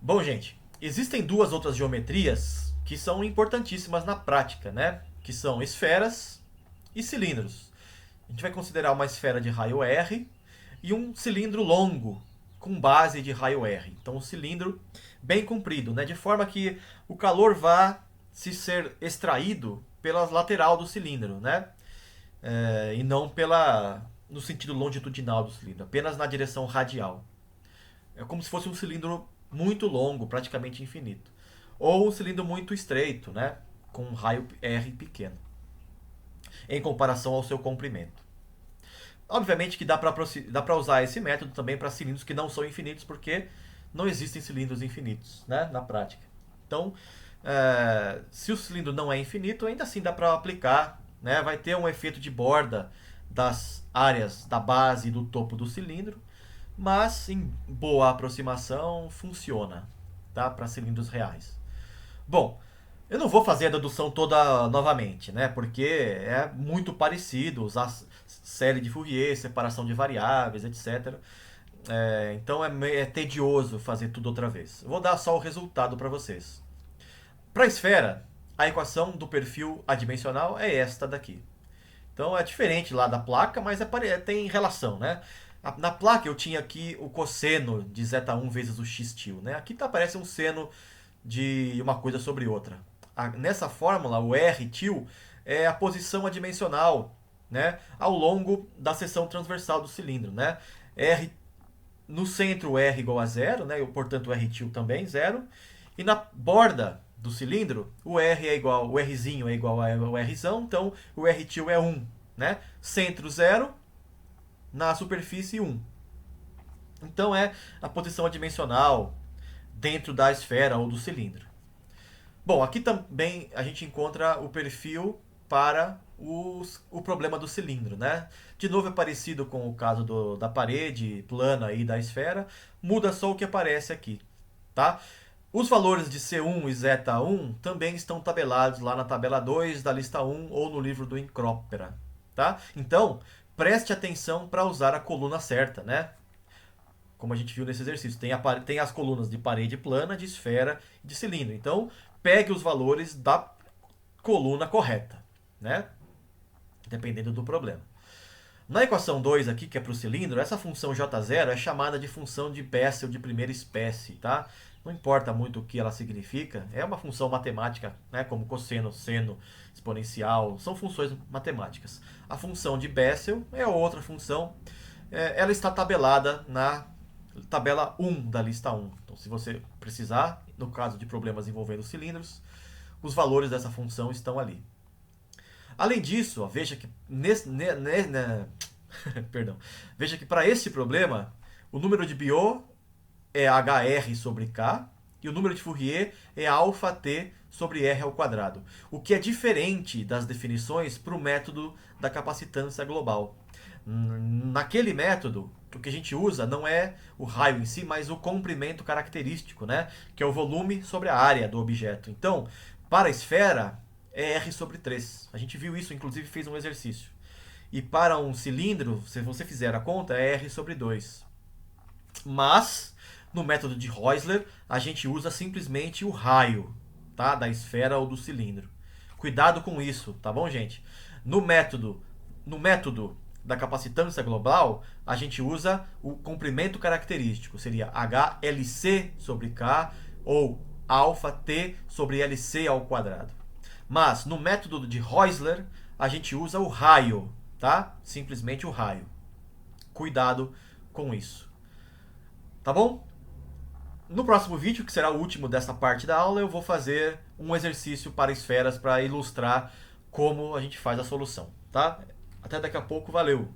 Bom, gente, existem duas outras geometrias que são importantíssimas na prática, né? Que são esferas e cilindros. A gente vai considerar uma esfera de raio R e um cilindro longo com base de raio R. Então, um cilindro bem comprido, né? De forma que o calor vá se ser extraído pela lateral do cilindro, né? E não no sentido longitudinal do cilindro, apenas na direção radial. É como se fosse um cilindro muito longo, praticamente infinito. Ou um cilindro muito estreito, né? Com um raio R pequeno, em comparação ao seu comprimento. Obviamente que dá para usar esse método também para cilindros que não são infinitos, porque não existem cilindros infinitos, né? Na prática. Então, se o cilindro não é infinito, ainda assim dá para aplicar, né? Vai ter um efeito de borda das áreas da base e do topo do cilindro, mas em boa aproximação funciona, tá? Para cilindros reais. Bom, eu não vou fazer a dedução toda novamente, né? Porque é muito parecido usar série de Fourier, separação de variáveis, etc. Então é tedioso fazer tudo outra vez. Eu vou dar só o resultado para vocês. Para a esfera, a equação do perfil adimensional é esta daqui. Então é diferente lá da placa, mas tem relação, né? Na placa eu tinha aqui o cosseno de zeta1 vezes o x-til, né? Aqui aparece um seno de uma coisa sobre outra. Nessa fórmula, o r-til é a posição adimensional, né, ao longo da seção transversal do cilindro, né? R, no centro, R igual a zero, né? Portanto, o r-til também zero. E na borda do cilindro, o Rzinho é igual ao Rzão, então o r-til é 1, né? Centro 0, na superfície 1. Então é a posição adimensional dentro da esfera ou do cilindro. Bom, aqui também a gente encontra o perfil para o problema do cilindro, né? De novo é parecido com o caso da parede plana e da esfera, muda só o que aparece aqui, tá? Os valores de C1 e zeta1 também estão tabelados lá na tabela 2 da lista 1 ou no livro do Incrópera, tá? Então, preste atenção para usar a coluna certa, né? Como a gente viu nesse exercício, tem as colunas de parede plana, de esfera e de cilindro. Então, pegue os valores da coluna correta, né? Dependendo do problema. Na equação 2 aqui, que é para o cilindro, essa função J0 é chamada de função de Bessel de primeira espécie, tá? Não importa muito o que ela significa, é uma função matemática, né? Como cosseno, seno, exponencial, são funções matemáticas. A função de Bessel é outra função, ela está tabelada na tabela 1 da lista 1. Então, se você precisar, no caso de problemas envolvendo cilindros, os valores dessa função estão ali. Além disso, ó, veja que perdão, veja que para este problema, o número de Biot é hr sobre k e o número de Fourier é αt sobre r ao quadrado, o que é diferente das definições para o método da capacitância global. Naquele método, o que a gente usa não é o raio em si, mas o comprimento característico, né? Que é o volume sobre a área do objeto. Então, para a esfera, é R sobre 3. A gente viu isso, inclusive fez um exercício. E para um cilindro, se você fizer a conta, é R sobre 2. Mas, no método de Heusler, a gente usa simplesmente o raio, tá? Da esfera ou do cilindro. Cuidado com isso, tá bom, gente? No método da capacitância global, a gente usa o comprimento característico, seria HLC sobre K ou αt sobre LC ao quadrado. Mas no método de Heusler, a gente usa o raio, tá? Simplesmente o raio. Cuidado com isso. Tá bom? No próximo vídeo, que será o último dessa parte da aula, eu vou fazer um exercício para esferas para ilustrar como a gente faz a solução, tá? Até daqui a pouco, valeu!